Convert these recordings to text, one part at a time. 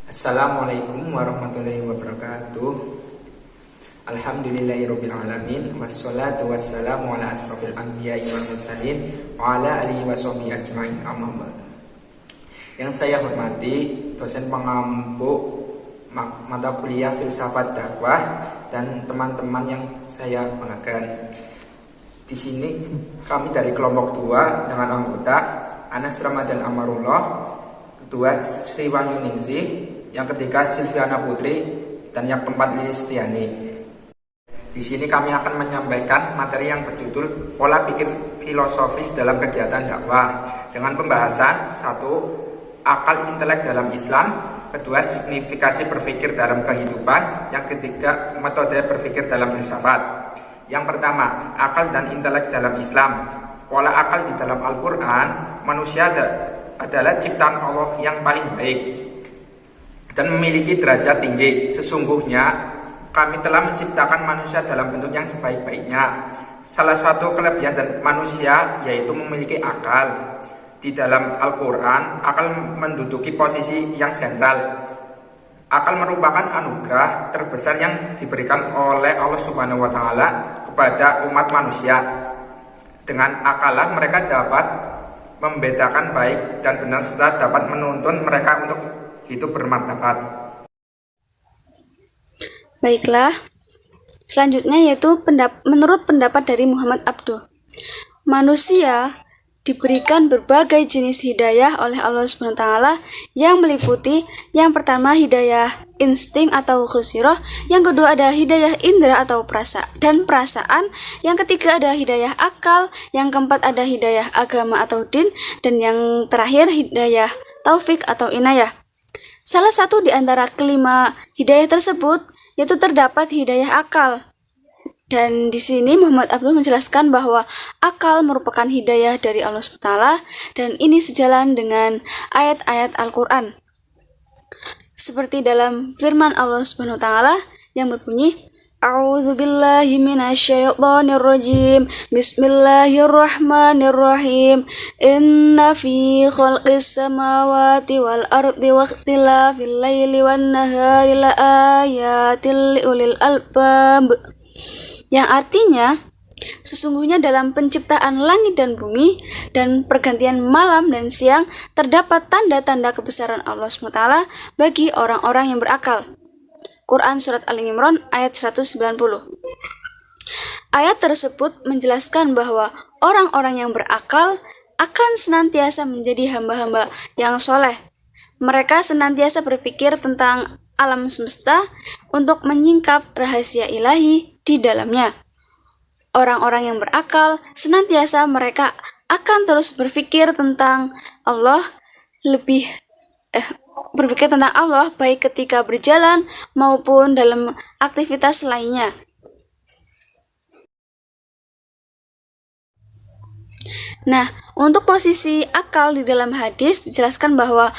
Assalamualaikum warahmatullahi wabarakatuh. Alhamdulillahirabbil alamin wassalatu wassalamu ala asrofil anbiya'i wal mursalin wa ala alihi washabihi ajmain, amma ba'd. Yang saya hormati dosen pengampu mata kuliah filsafat dakwah dan teman-teman yang saya banggakan. Di sini kami dari kelompok 2 dengan anggota Anas Ramadan Amarullah, kedua Sri Wahyuningsih, yang ketiga Silviana Putri, dan yang keempat Lilis Tiani. Di sini kami akan menyampaikan materi yang berjudul pola pikir filosofis dalam kegiatan dakwah dengan pembahasan 1. Akal intelek dalam Islam, kedua signifikasi berpikir dalam kehidupan, yang ketiga metode berpikir dalam filsafat. Yang pertama, akal dan intelek dalam Islam. Pola akal di dalam Al-Quran, manusia adalah ciptaan Allah yang paling baik dan memiliki derajat tinggi. Sesungguhnya kami telah menciptakan manusia dalam bentuk yang sebaik-baiknya. Salah satu kelebihan dan manusia yaitu memiliki akal. Di dalam Al-Quran, akal menduduki posisi yang sentral. Akal merupakan anugerah terbesar yang diberikan oleh Allah Subhanahu wa Ta'ala kepada umat manusia. Dengan akalah mereka dapat membedakan baik dan benar serta dapat menuntun mereka untuk hidup bermartabat. Baiklah, selanjutnya yaitu menurut pendapat dari Muhammad Abduh. Manusia diberikan berbagai jenis hidayah oleh Allah SWT yang meliputi yang pertama hidayah insting atau khusyroh, yang kedua ada hidayah indra atau perasaan, yang ketiga ada hidayah akal, yang keempat ada hidayah agama atau din, dan yang terakhir hidayah taufik atau inayah. Salah satu di antara kelima hidayah tersebut yaitu terdapat hidayah akal. Dan di sini Muhammad Abdul menjelaskan bahwa akal merupakan hidayah dari Allah SWT, dan ini sejalan dengan ayat-ayat Al-Quran. Seperti dalam firman Allah SWT yang berbunyi, A'udzubillahi minasyaitonirrajim. Bismillahirrahmanirrahim. Inna fi khalqis samawati wal ardi wa ikhtilafil laili wan nahari la ayatil liulil albab. Yang artinya, sesungguhnya dalam penciptaan langit dan bumi dan pergantian malam dan siang terdapat tanda-tanda kebesaran Allah SWT bagi orang-orang yang berakal. Quran Surat Al-Imran ayat 190. Ayat tersebut menjelaskan bahwa orang-orang yang berakal akan senantiasa menjadi hamba-hamba yang soleh. Mereka senantiasa berpikir tentang alam semesta untuk menyingkap rahasia ilahi di dalamnya. Orang-orang yang berakal senantiasa mereka akan terus berpikir tentang Allah berpikir tentang Allah baik ketika berjalan maupun dalam aktivitas lainnya. Nah, untuk posisi akal di dalam hadis dijelaskan bahwa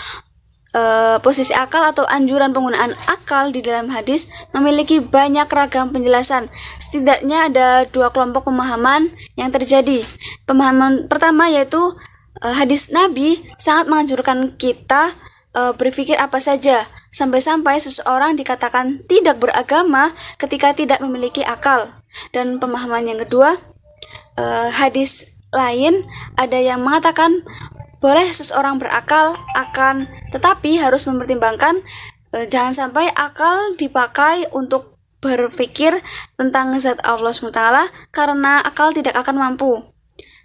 posisi akal atau anjuran penggunaan akal di dalam hadis memiliki banyak ragam penjelasan. Setidaknya ada 2 kelompok pemahaman yang terjadi. Pemahaman pertama yaitu hadis Nabi sangat menganjurkan kita berpikir apa saja, sampai-sampai seseorang dikatakan tidak beragama ketika tidak memiliki akal. Dan pemahaman yang kedua, hadis lain ada yang mengatakan boleh seseorang berakal tetapi harus mempertimbangkan jangan sampai akal dipakai untuk berpikir tentang zat Allah SWT, karena akal tidak akan mampu.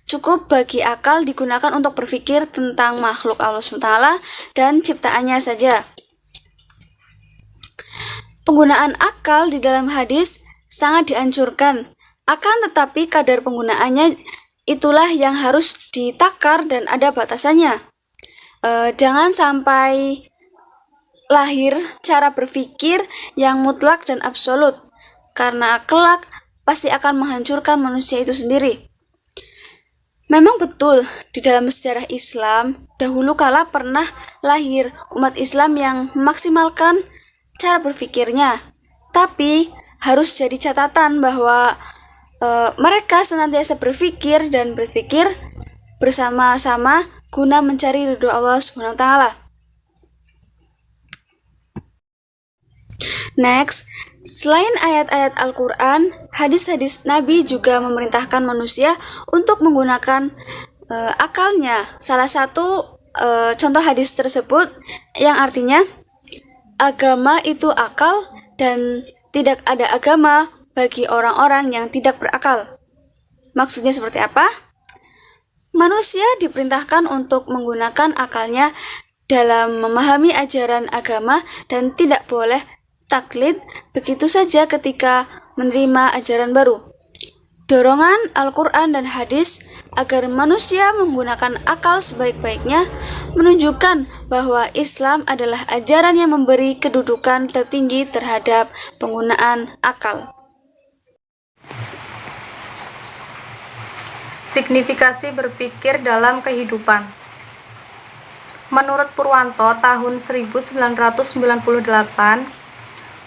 Cukup bagi akal digunakan untuk berpikir tentang makhluk Allah SWT dan ciptaannya saja. Penggunaan akal di dalam hadis sangat dianjurkan, akan tetapi kadar penggunaannya itulah yang harus ditakar dan ada batasannya. Jangan sampai lahir cara berpikir yang mutlak dan absolut, karena kelak pasti akan menghancurkan manusia itu sendiri. Memang betul, di dalam sejarah Islam, dahulu kala pernah lahir umat Islam yang memaksimalkan cara berpikirnya. Tapi harus jadi catatan bahwa mereka senantiasa berpikir dan berzikir bersama-sama guna mencari ridho Allah SWT. Next, selain ayat-ayat Al-Quran, hadis-hadis Nabi juga memerintahkan manusia untuk menggunakan akalnya. Salah satu contoh hadis tersebut yang artinya agama itu akal dan tidak ada agama bagi orang-orang yang tidak berakal. Maksudnya seperti apa? Manusia diperintahkan untuk menggunakan akalnya dalam memahami ajaran agama dan tidak boleh taklid begitu saja ketika menerima ajaran baru. Dorongan Al-Quran dan hadis agar manusia menggunakan akal sebaik-baiknya menunjukkan bahwa Islam adalah ajaran yang memberi kedudukan tertinggi terhadap penggunaan akal. Signifikasi berpikir dalam kehidupan. Menurut Purwanto tahun 1998,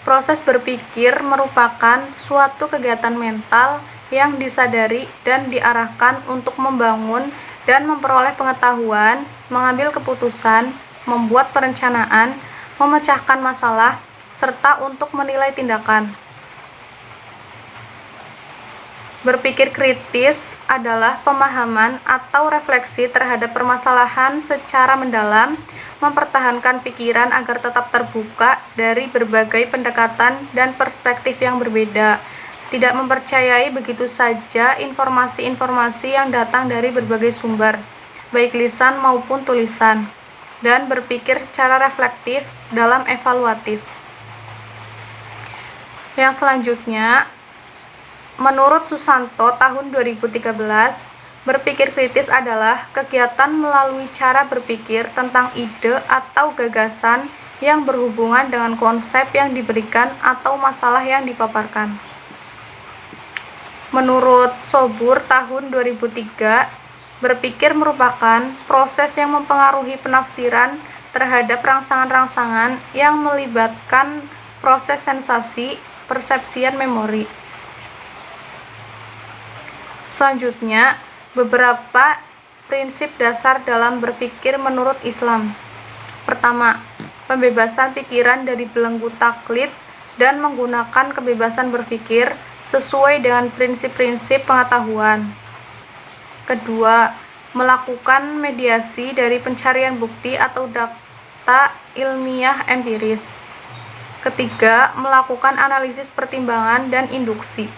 proses berpikir merupakan suatu kegiatan mental yang disadari dan diarahkan untuk membangun dan memperoleh pengetahuan, mengambil keputusan, membuat perencanaan, memecahkan masalah, serta untuk menilai tindakan. Berpikir kritis adalah pemahaman atau refleksi terhadap permasalahan secara mendalam, mempertahankan pikiran agar tetap terbuka dari berbagai pendekatan dan perspektif yang berbeda, tidak mempercayai begitu saja informasi-informasi yang datang dari berbagai sumber, baik lisan maupun tulisan, dan berpikir secara reflektif dalam evaluatif. Yang selanjutnya, menurut Susanto tahun 2013, berpikir kritis adalah kegiatan melalui cara berpikir tentang ide atau gagasan yang berhubungan dengan konsep yang diberikan atau masalah yang dipaparkan. Menurut Sobur tahun 2003, berpikir merupakan proses yang mempengaruhi penafsiran terhadap rangsangan-rangsangan yang melibatkan proses sensasi, persepsi, dan memori. Selanjutnya, beberapa prinsip dasar dalam berpikir menurut Islam. Pertama, pembebasan pikiran dari belenggu taklid dan menggunakan kebebasan berpikir sesuai dengan prinsip-prinsip pengetahuan. Kedua, melakukan mediasi dari pencarian bukti atau data ilmiah empiris. Ketiga, melakukan analisis pertimbangan dan induksi.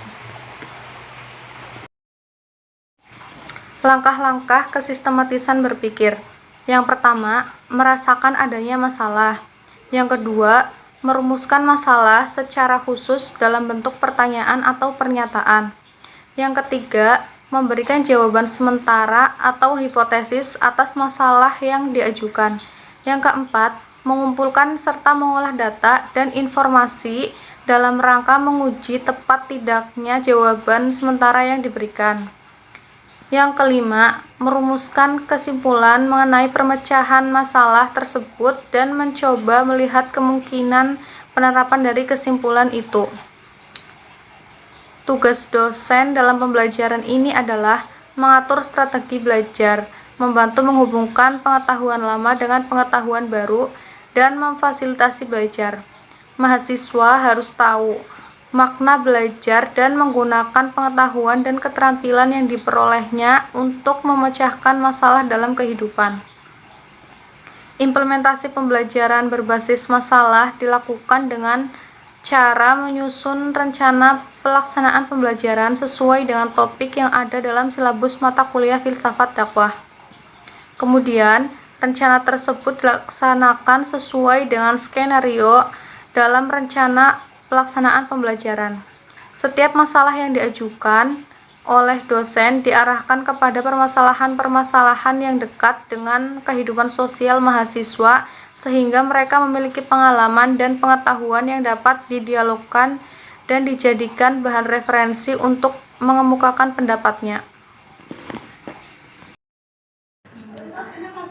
Langkah-langkah kesistematisan berpikir. Yang pertama, merasakan adanya masalah. Yang kedua, merumuskan masalah secara khusus dalam bentuk pertanyaan atau pernyataan. Yang ketiga, memberikan jawaban sementara atau hipotesis atas masalah yang diajukan. Yang keempat, mengumpulkan serta mengolah data dan informasi dalam rangka menguji tepat tidaknya jawaban sementara yang diberikan. Yang kelima, merumuskan kesimpulan mengenai pemecahan masalah tersebut dan mencoba melihat kemungkinan penerapan dari kesimpulan itu. Tugas dosen dalam pembelajaran ini adalah mengatur strategi belajar, membantu menghubungkan pengetahuan lama dengan pengetahuan baru, dan memfasilitasi belajar. Mahasiswa harus tahu makna belajar dan menggunakan pengetahuan dan keterampilan yang diperolehnya untuk memecahkan masalah dalam kehidupan. Implementasi pembelajaran berbasis masalah dilakukan dengan cara menyusun rencana pelaksanaan pembelajaran sesuai dengan topik yang ada dalam silabus mata kuliah filsafat dakwah. Kemudian, rencana tersebut dilaksanakan sesuai dengan skenario dalam rencana pelaksanaan pembelajaran. Setiap masalah yang diajukan oleh dosen diarahkan kepada permasalahan-permasalahan yang dekat dengan kehidupan sosial mahasiswa sehingga mereka memiliki pengalaman dan pengetahuan yang dapat didialogkan dan dijadikan bahan referensi untuk mengemukakan pendapatnya.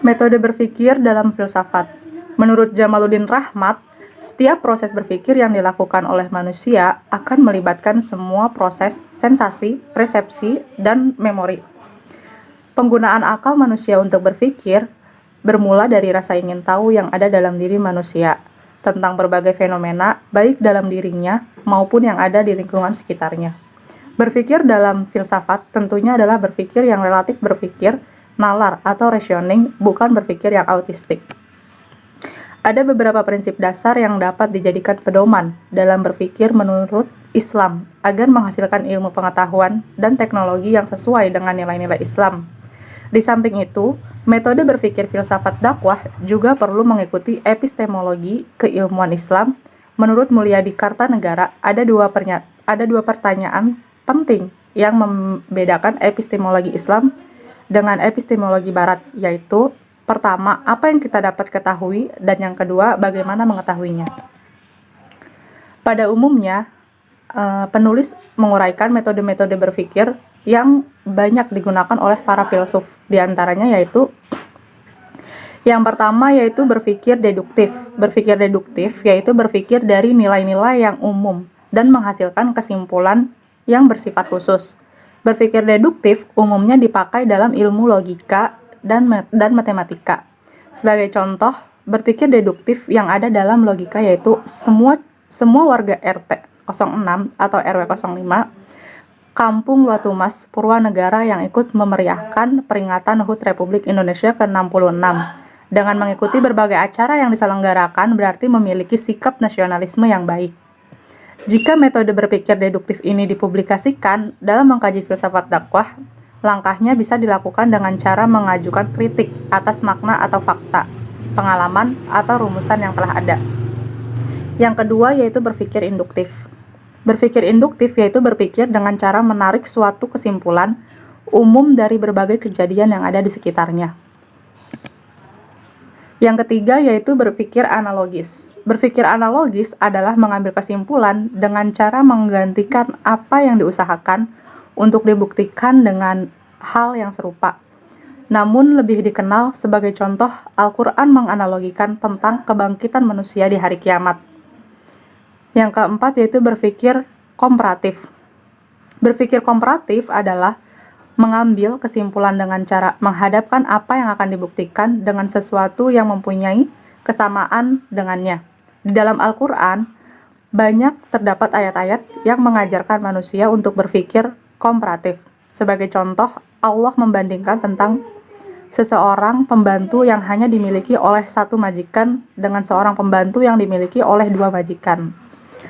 Metode berpikir dalam filsafat. Menurut Jamaluddin Rahmat, setiap proses berpikir yang dilakukan oleh manusia akan melibatkan semua proses sensasi, persepsi, dan memori. Penggunaan akal manusia untuk berpikir bermula dari rasa ingin tahu yang ada dalam diri manusia. tentang berbagai fenomena, baik dalam dirinya maupun yang ada di lingkungan sekitarnya. Berpikir dalam filsafat tentunya adalah berpikir yang relatif berpikir, nalar atau rationing, bukan berpikir yang autistik. Ada beberapa prinsip dasar yang dapat dijadikan pedoman dalam berpikir menurut Islam agar menghasilkan ilmu pengetahuan dan teknologi yang sesuai dengan nilai-nilai Islam. Di samping itu, metode berpikir filsafat dakwah juga perlu mengikuti epistemologi keilmuan Islam. Menurut Mulyadi Kartanegara, ada dua pertanyaan penting yang membedakan epistemologi Islam dengan epistemologi Barat, yaitu pertama, apa yang kita dapat ketahui, dan yang kedua, bagaimana mengetahuinya. Pada umumnya, penulis menguraikan metode-metode berpikir yang banyak digunakan oleh para filsuf. Di antaranya yaitu yang pertama yaitu berpikir deduktif. Berpikir deduktif yaitu berpikir dari nilai-nilai yang umum dan menghasilkan kesimpulan yang bersifat khusus. Berpikir deduktif umumnya dipakai dalam ilmu logika dan matematika. Sebagai contoh, berpikir deduktif yang ada dalam logika yaitu semua warga RT 06 atau RW 05 Kampung Watumas, Purwanegara yang ikut memeriahkan peringatan HUT Republik Indonesia ke-66. Dengan mengikuti berbagai acara yang diselenggarakan berarti memiliki sikap nasionalisme yang baik. Jika metode berpikir deduktif ini dipublikasikan dalam mengkaji filsafat dakwah, langkahnya bisa dilakukan dengan cara mengajukan kritik atas makna atau fakta, pengalaman, atau rumusan yang telah ada. Yang kedua yaitu berpikir induktif. Berpikir induktif yaitu berpikir dengan cara menarik suatu kesimpulan umum dari berbagai kejadian yang ada di sekitarnya. Yang ketiga yaitu berpikir analogis. Berpikir analogis adalah mengambil kesimpulan dengan cara menggantikan apa yang diusahakan untuk dibuktikan dengan hal yang serupa. Namun lebih dikenal sebagai contoh, Al-Quran menganalogikan tentang kebangkitan manusia di hari kiamat. Yang keempat yaitu berpikir komparatif. Berpikir komparatif adalah mengambil kesimpulan dengan cara menghadapkan apa yang akan dibuktikan dengan sesuatu yang mempunyai kesamaan dengannya. Di dalam Al-Quran, banyak terdapat ayat-ayat yang mengajarkan manusia untuk berpikir komparatif. Sebagai contoh, Allah membandingkan tentang seseorang pembantu yang hanya dimiliki oleh satu majikan dengan seorang pembantu yang dimiliki oleh dua majikan.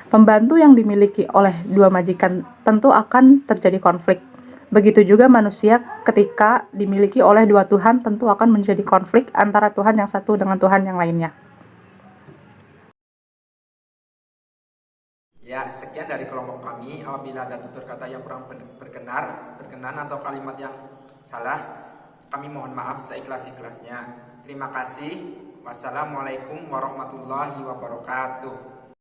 Pembantu yang dimiliki oleh dua majikan tentu akan terjadi konflik. Begitu juga manusia ketika dimiliki oleh dua Tuhan tentu akan menjadi konflik antara Tuhan yang satu dengan Tuhan yang lainnya. Ya, sekian dari kelompok kami. Apabila ada tutur kata yang kurang berkenan atau kalimat yang salah, kami mohon maaf seikhlas-ikhlasnya. Terima kasih. Wassalamualaikum warahmatullahi wabarakatuh.